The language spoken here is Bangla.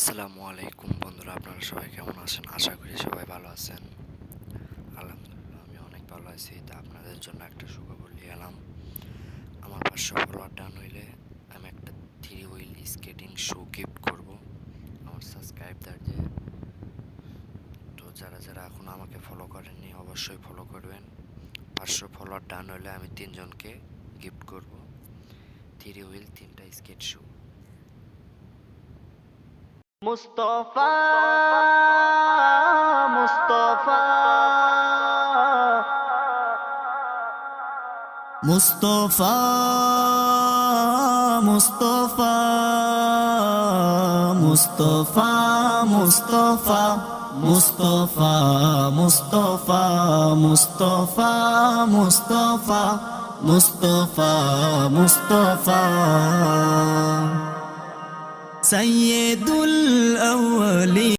আসসালামু আলাইকুম বন্ধুরা, আপনারা সবাই কেমন আছেন? আশা করি সবাই ভালো আছেন। আলহামদুলিল্লাহ আমি অনেক ভালো আছি। তা আপনাদের জন্য একটা সুখবর নিয়ে এলাম। আমার 500 ফলোয়ার ডান হইলে আমি একটা 3 হুইল স্কেটিং শু গিফট করব আমার সাবস্ক্রাইবারদের। তো যারা যারা এখন আমাকে ফলো করেননি অবশ্যই ফলো করবেন। 500 ফলোয়ার ডান হইলে আমি 3জনকে গিফট করব 3 হুইল 3টা স্কেট শু। মুস্তফা মুস্তফা মুস্তফা মুস্তফা মুস্তফা মুস্তফা মুস্তফা মুস্তফা মুস্তফা মুস্তফা মুস্তফা মুস্তফা سيد الأولين